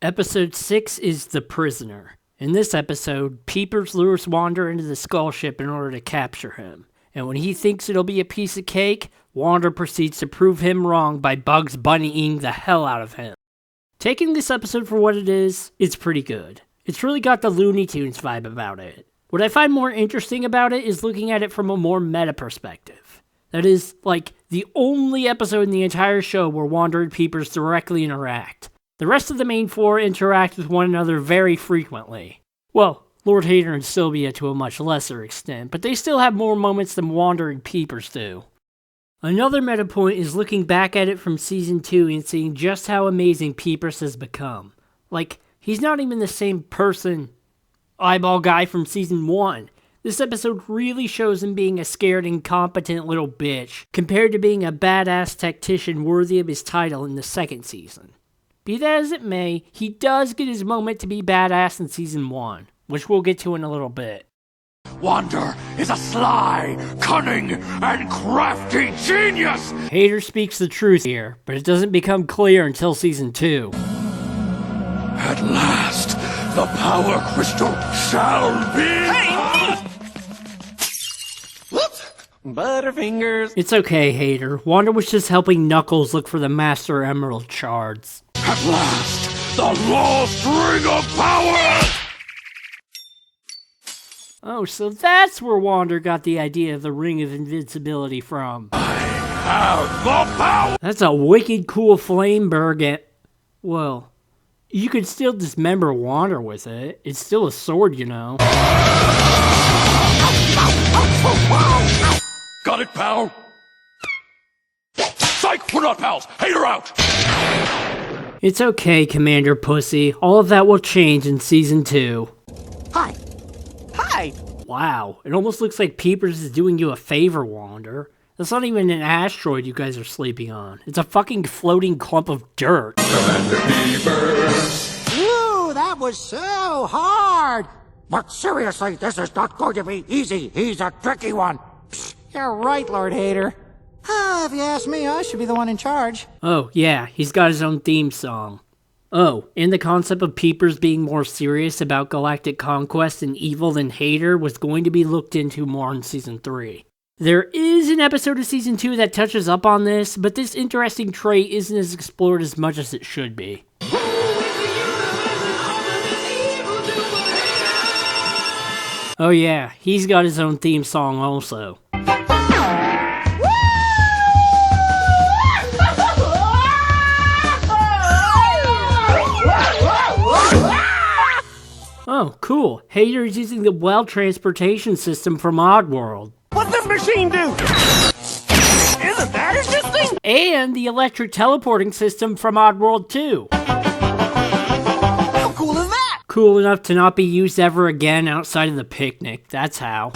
Episode 6 is The Prisoner. In this episode, Peepers lures Wander into the skull ship in order to capture him. And when he thinks it'll be a piece of cake, Wander proceeds to prove him wrong by Bugs Bunnying the hell out of him. Taking this episode for what it is, it's pretty good. It's really got the Looney Tunes vibe about it. What I find more interesting about it is looking at it from a more meta perspective. That is, like, the only episode in the entire show where Wander and Peepers directly interact. The rest of the main four interact with one another very frequently. Well, Lord Hater and Sylvia to a much lesser extent, but they still have more moments than Wander and Peepers do. Another meta point is looking back at it from Season 2 and seeing just how amazing Peepers has become. Like, he's not even the same person, eyeball guy from Season 1. This episode really shows him being a scared, incompetent little bitch, compared to being a badass tactician worthy of his title in the second season. Be that as it may, he does get his moment to be badass in Season 1, which we'll get to in a little bit. Wander is a sly, cunning, and crafty genius! Hater speaks the truth here, but it doesn't become clear until Season 2. At last, the power crystal shall be... Hey! Whoops! Butterfingers! It's okay, Hater. Wander was just helping Knuckles look for the Master Emerald shards. At last, the lost ring of power! Oh, so that's where Wander got the idea of the Ring of Invincibility from. I have the power! That's a wicked cool flame burg. Well, you could still dismember Wander with it. It's still a sword, you know. Got it, pal? Psych, we're not pals! Hater out! It's okay, Commander Pussy. All of that will change in Season 2. Hi. Hi! Wow, it almost looks like Peepers is doing you a favor, Wander. That's not even an asteroid you guys are sleeping on. It's a fucking floating clump of dirt. Commander Peepers! Ooh, that was so hard! But seriously, this is not going to be easy. He's a tricky one. Psst, you're right, Lord Hater. If you ask me, I should be the one in charge. Oh, yeah, he's got his own theme song. Oh, and the concept of Peepers being more serious about galactic conquest and evil than Hater was going to be looked into more in Season 3. There is an episode of Season 2 that touches up on this, but this interesting trait isn't as explored as much as it should be. Oh yeah, he's got his own theme song also. Oh, cool. Hater's using the well transportation system from Oddworld. What's this machine do? Isn't that interesting? And the electric teleporting system from Oddworld 2. How cool is that? Cool enough to not be used ever again outside of the picnic, that's how.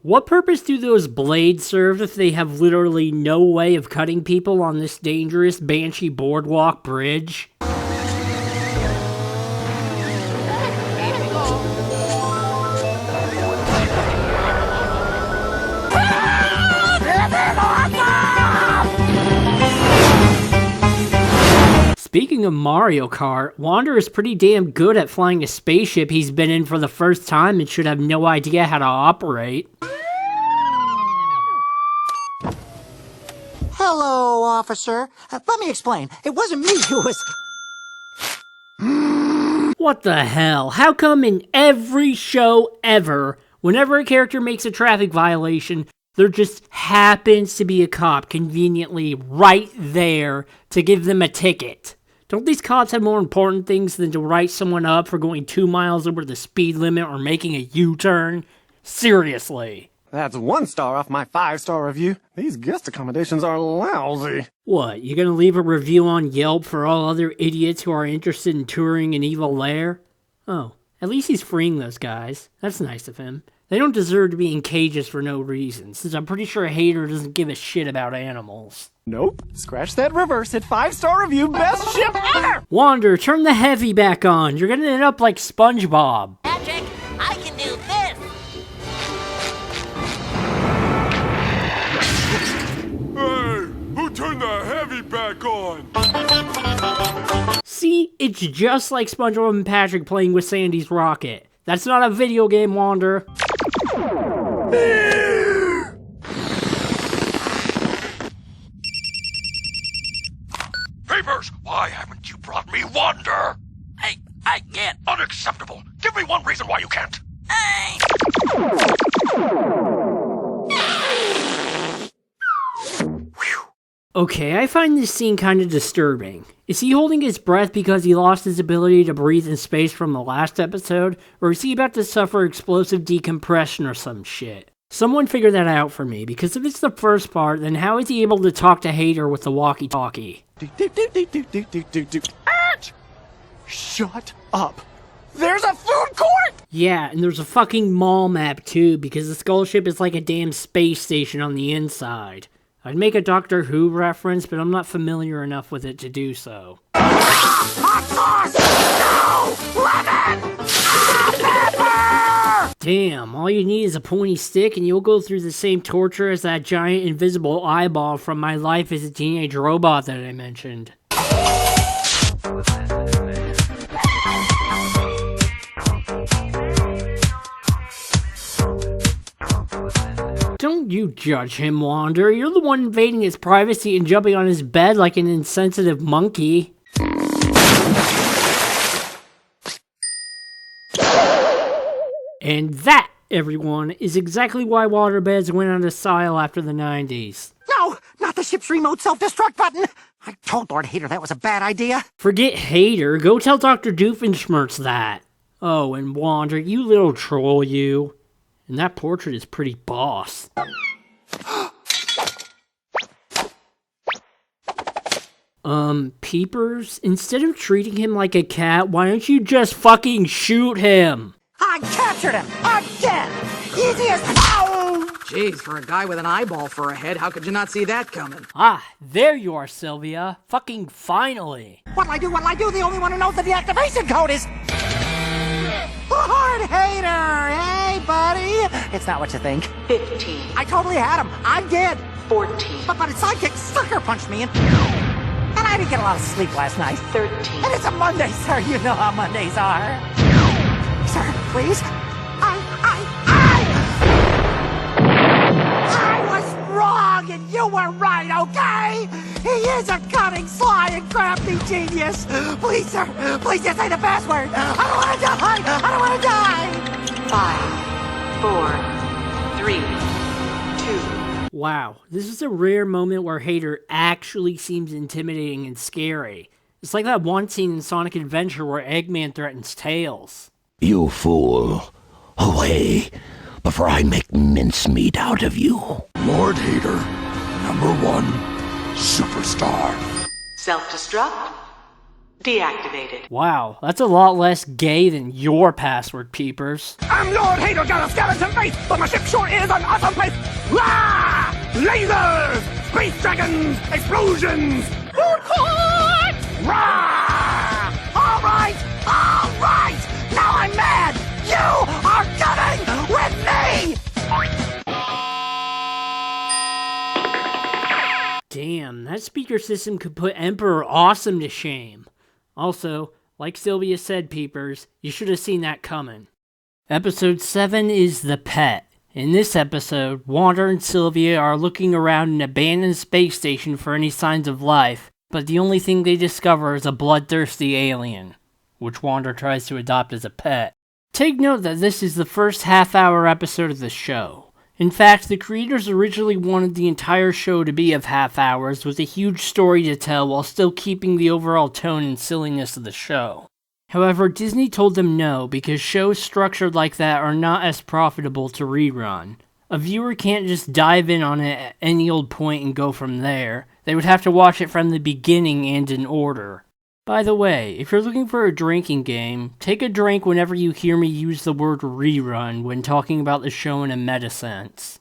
What purpose do those blades serve if they have literally no way of cutting people on this dangerous Banshee Boardwalk bridge? Speaking of Mario Kart, Wander is pretty damn good at flying a spaceship he's been in for the first time and should have no idea how to operate. Hello, officer. Let me explain. It wasn't me who was... What the hell? How come in every show ever, whenever a character makes a traffic violation, there just happens to be a cop conveniently right there to give them a ticket? Don't these cops have more important things than to write someone up for going 2 miles over the speed limit or making a U-turn? Seriously. That's 1 star off my 5-star review. These guest accommodations are lousy. What, you gonna leave a review on Yelp for all other idiots who are interested in touring an evil lair? Oh, at least he's freeing those guys. That's nice of him. They don't deserve to be in cages for no reason, since I'm pretty sure Hater doesn't give a shit about animals. Nope. Scratch that reverse hit 5-star review. Best ship ever! Wander, turn the heavy back on. You're gonna end up like SpongeBob. Magic, I can do See, it's just like SpongeBob and Patrick playing with Sandy's rocket. That's not a video game, Wander. Papers, why haven't you brought me Wander? I can't. Unacceptable. Give me one reason why you can't. Okay, I find this scene kind of disturbing. Is he holding his breath because he lost his ability to breathe in space from the last episode? Or is he about to suffer explosive decompression or some shit? Someone figure that out for me, because if it's the first part, then how is he able to talk to Hater with the walkie-talkie? Shut up. There's a food court! Yeah, and there's a fucking mall map too, because the skull ship is like a damn space station on the inside. I'd make a Doctor Who reference, but I'm not familiar enough with it to do so. Damn, all you need is a pointy stick and you'll go through the same torture as that giant invisible eyeball from My Life as a Teenage Robot that I mentioned. Don't you judge him, Wander. You're the one invading his privacy and jumping on his bed like an insensitive monkey. And that, everyone, is exactly why waterbeds went out of style after the 90s. No, not the ship's remote self-destruct button. I told Lord Hater that was a bad idea. Forget Hater, go tell Dr. Doofenshmirtz that. Oh, and Wander, you little troll, you. And that portrait is pretty boss. Peepers, instead of treating him like a cat, why don't you just fucking shoot him? I captured him! Again! Easy as... Ow! Jeez, for a guy with an eyeball for a head, how could you not see that coming? Ah, there you are, Sylvia. Fucking finally. What'll I do? The only one who knows the deactivation code is... Lord Hater! Hey, buddy! It's not what you think. 15, I totally had him. I'm dead. 14, But his sidekick sucker punched me and I didn't get a lot of sleep last night. 13. And it's a Monday, sir. You know how Mondays are. Sir, please. I was wrong and you were right, okay? He is a cunning, sly, and crafty genius. Please, sir. Please just say the password. I don't want to die. I don't want to die. 5, 4, 3, 2. Wow, this is a rare moment where Hater actually seems intimidating and scary. It's like that one scene in Sonic Adventure where Eggman threatens Tails. You fool. Away, before I make mincemeat out of you. Lord Hater, #1 superstar. Self-destruct deactivated. Wow, that's a lot less gay than your password, Peepers. I'm Lord Hater, got a skeleton face, but my ship sure is an awesome place. Rah! Lasers! Space dragons! Explosions! Food court! Rah! All right! Now I'm mad! You are coming with me! Damn, that speaker system could put Emperor Awesome to shame. Also, like Sylvia said, Peepers, you should have seen that coming. Episode 7 is The Pet. In this episode, Wander and Sylvia are looking around an abandoned space station for any signs of life, but the only thing they discover is a bloodthirsty alien, which Wander tries to adopt as a pet. Take note that this is the first half-hour episode of the show. In fact, the creators originally wanted the entire show to be of half hours with a huge story to tell while still keeping the overall tone and silliness of the show. However, Disney told them no because shows structured like that are not as profitable to rerun. A viewer can't just dive in on it at any old point and go from there. They would have to watch it from the beginning and in order. By the way, if you're looking for a drinking game, take a drink whenever you hear me use the word rerun when talking about the show in a meta sense.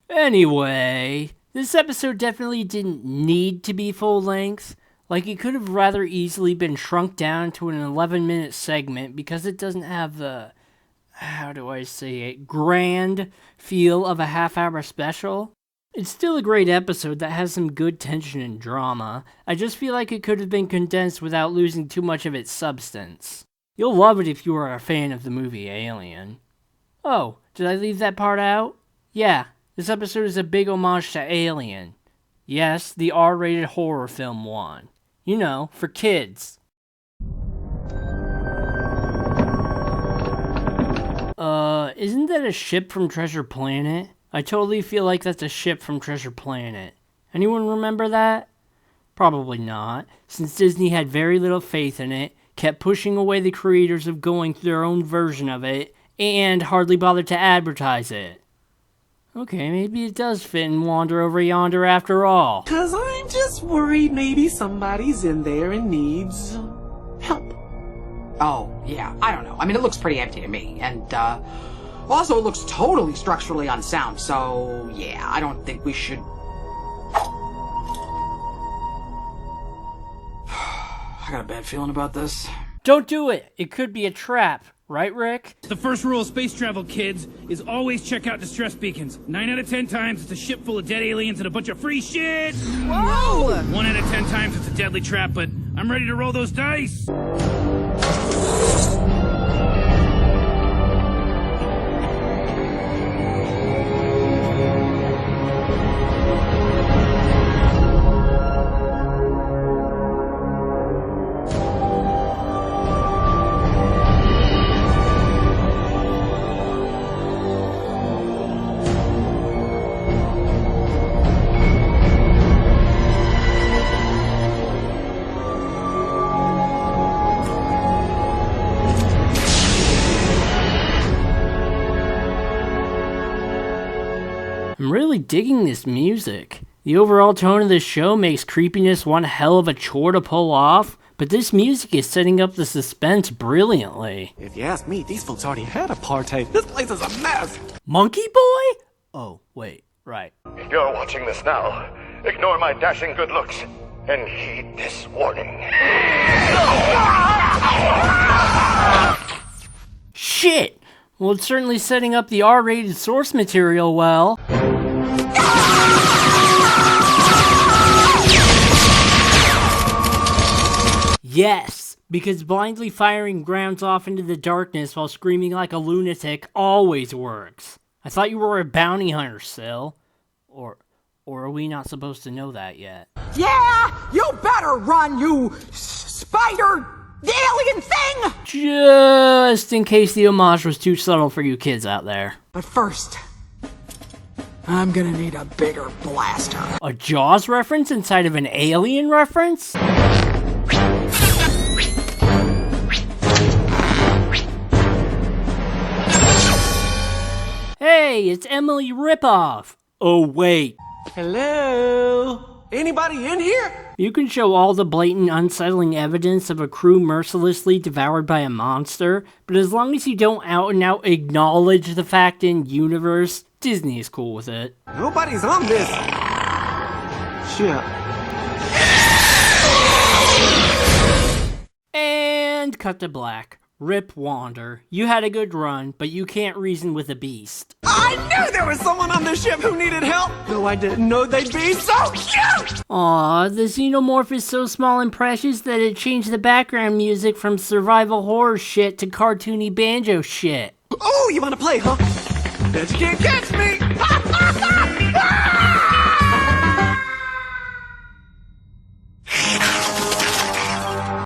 Anyway, this episode definitely didn't need to be full length. Like, it could have rather easily been shrunk down to an 11-minute segment because it doesn't have the, how do I say it, grand feel of a half-hour special. It's still a great episode that has some good tension and drama. I just feel like it could have been condensed without losing too much of its substance. You'll love it if you are a fan of the movie Alien. Oh, did I leave that part out? Yeah, this episode is a big homage to Alien. Yes, the R-rated horror film one. You know, for kids. Isn't that a ship from Treasure Planet? I totally feel like that's a ship from Treasure Planet. Anyone remember that? Probably not, since Disney had very little faith in it, kept pushing away the creators of going through their own version of it, and hardly bothered to advertise it. Okay, maybe it does fit in Wander Over Yonder after all. 'Cause I'm just worried maybe somebody's in there and needs help. Oh, yeah, I don't know. I mean, it looks pretty empty to me, and, also it looks totally structurally unsound, so, yeah, I don't think we should... I got a bad feeling about this. Don't do it! It could be a trap, right, Rick? The first rule of space travel, kids, is always check out distress beacons. 9 out of 10 times, it's a ship full of dead aliens and a bunch of free shit! Whoa! 1 out of 10 times, it's a deadly trap, but I'm ready to roll those dice! I'm really digging this music. The overall tone of the show makes creepiness one hell of a chore to pull off, but this music is setting up the suspense brilliantly. If you ask me, these folks already had a party. This place is a mess. Monkey Boy? Oh, wait, right. If you're watching this now, ignore my dashing good looks and heed this warning. Shit! Well, it's certainly setting up the R-rated source material well. Yes, because blindly firing grounds off into the darkness while screaming like a lunatic always works. I thought you were a bounty hunter, Sil. Or are we not supposed to know that yet? Yeah! You better run, you spider... the alien thing! Just in case the homage was too subtle for you kids out there. But first, I'm gonna need a bigger blaster. A Jaws reference inside of an Alien reference? Hey, it's Emily Ripoff! Oh wait. Hello? Anybody in here? You can show all the blatant, unsettling evidence of a crew mercilessly devoured by a monster, but as long as you don't out and out acknowledge the fact in universe, Disney is cool with it. Nobody's on this ship. And cut to black. Rip Wander. You had a good run, but you can't reason with a beast. I knew there was someone on the ship who needed help, though I didn't know they'd be so cute! Aw, the xenomorph is so small and precious that it changed the background music from survival horror shit to cartoony banjo shit. Oh, you wanna play, huh? Bet you can't catch me!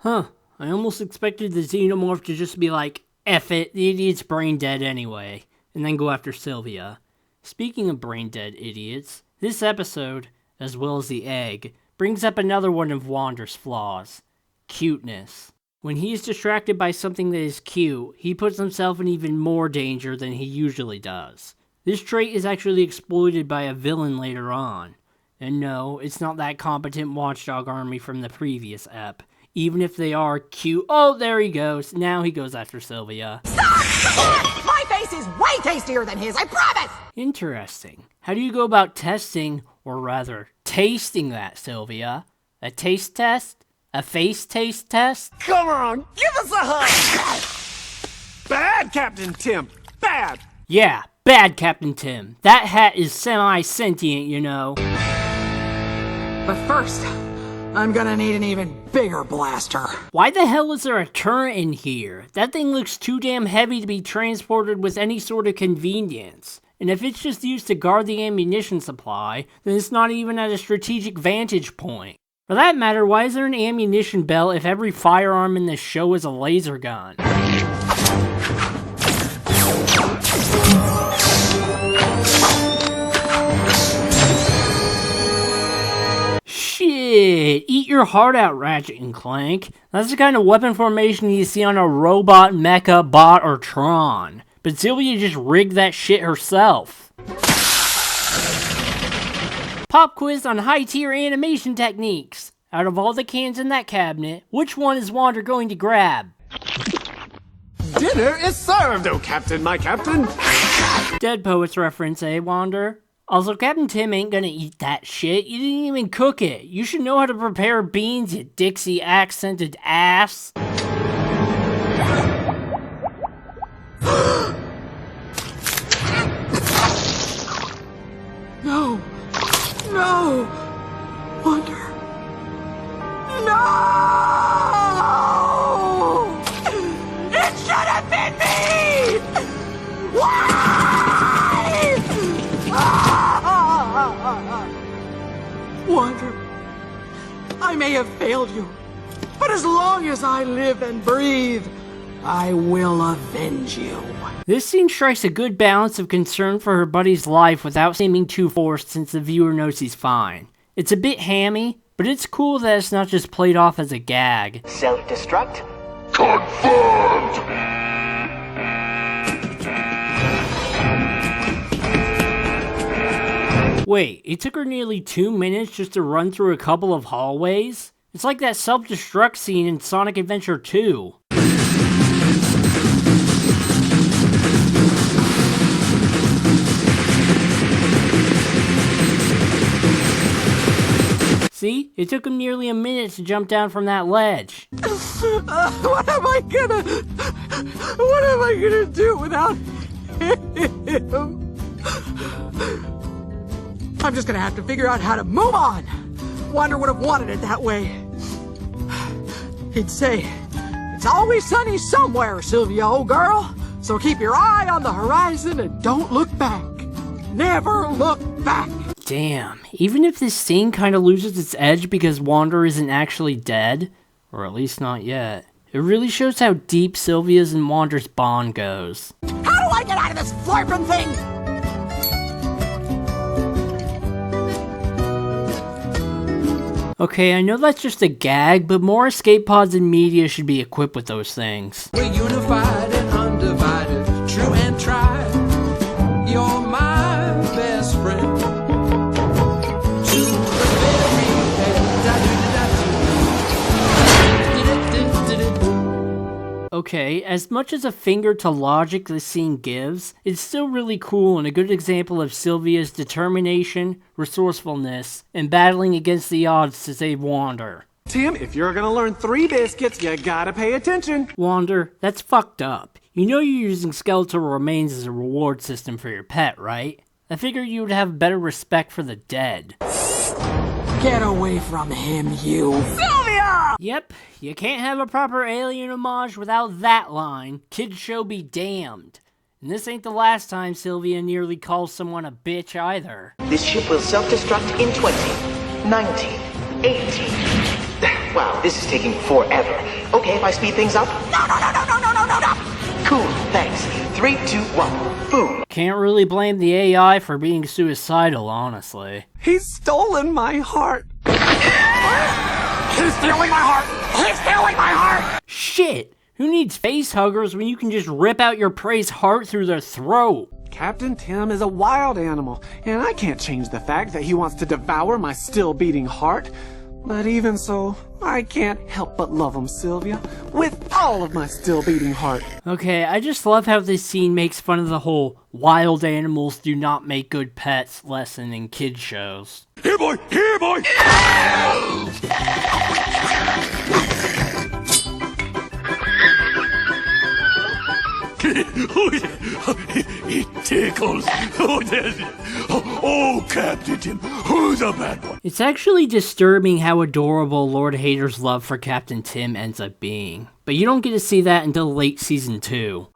Huh. I almost expected the xenomorph to just be like, F it, the idiot's brain dead anyway, and then go after Sylvia. Speaking of brain dead idiots, this episode, as well as the egg, brings up another one of Wander's flaws. Cuteness. When he is distracted by something that is cute, he puts himself in even more danger than he usually does. This trait is actually exploited by a villain later on. And no, it's not that competent watchdog army from the previous ep. Even if they are cute. Oh, there he goes. Now he goes after Sylvia. Stop! My face is way tastier than his, I promise! Interesting. How do you go about testing, or rather, tasting that, Sylvia? A taste test? A face taste test? Come on, give us a hug! Bad, Captain Tim, bad! Yeah, Bad, Captain Tim. That hat is semi-sentient, you know. But first, I'm gonna need an even bigger blaster. Why the hell is there a turret in here? That thing looks too damn heavy to be transported with any sort of convenience. And if it's just used to guard the ammunition supply, then it's not even at a strategic vantage point. For that matter, why is there an ammunition belt if every firearm in this show is a laser gun? Shit, eat your heart out, Ratchet and Clank. That's the kind of weapon formation you see on a robot, mecha, bot, or Tron. But Sylvia just rigged that shit herself. Pop quiz on high-tier animation techniques. Out of all the cans in that cabinet, which one is Wander going to grab? Dinner is served, oh Captain, my Captain. Dead Poets reference, eh, Wander? Also, Captain Tim ain't gonna eat that shit. You didn't even cook it. You should know how to prepare beans, you Dixie accented ass. No! No! Wander! No! It should have been me! Why? Wander, I may have failed you, but as long as I live and breathe, I will avenge you. This scene strikes a good balance of concern for her buddy's life without seeming too forced since the viewer knows he's fine. It's a bit hammy, but it's cool that it's not just played off as a gag. Self-destruct. Confirmed! Wait, it took her nearly 2 minutes just to run through a couple of hallways? It's like that self-destruct scene in Sonic Adventure 2. See? It took him nearly a minute to jump down from that ledge. What am I gonna do without him? I'm just gonna have to figure out how to move on. Wander would have wanted it that way. He'd say, "It's always sunny somewhere, Sylvia, old girl. So keep your eye on the horizon and don't look back. Never look back." Damn, even if this scene kinda loses its edge because Wander isn't actually dead, or at least not yet, it really shows how deep Sylvia's and Wander's bond goes. How do I get out of this flirting thing? Okay, I know that's just a gag, but more escape pods in media should be equipped with those things. We're unified and undivided, true and tried. You're my best friend. To the very end. Okay, as much as a finger to logic this scene gives, it's still really cool and a good example of Sylvia's determination, resourcefulness, and battling against the odds to save Wander. Tim, if you're gonna learn 3 biscuits, you gotta pay attention. Wander, that's fucked up. You know you're using skeletal remains as a reward system for your pet, right? I figured you would have better respect for the dead. Get away from him, you. Sylvia! Yep, you can't have a proper alien homage without that line. Kids show be damned. And this ain't the last time Sylvia nearly calls someone a bitch either. This ship will self-destruct in 20, 19, 18. Wow, this is taking forever. Okay, if I speed things up? No. Cool, thanks. 3, 2, 1, boom. Can't really blame the AI for being suicidal, honestly. He's stolen my heart. He's stealing my heart! He's stealing my heart! Shit! Who needs face huggers when you can just rip out your prey's heart through their throat? Captain Tim is a wild animal, and I can't change the fact that he wants to devour my still beating heart. But even so, I can't help but love him, Sylvia, with all of my still beating heart. Okay, I just love how this scene makes fun of the whole wild animals do not make good pets lesson in kids shows. Here, boy! Here, boy! It tickles. Oh, Captain Tim, who's a bad one? It's actually disturbing how adorable Lord Hater's love for Captain Tim ends up being. But you don't get to see that until late season 2.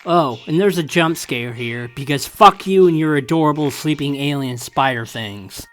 Oh, and there's a jump scare here, because fuck you and your adorable sleeping alien spider things.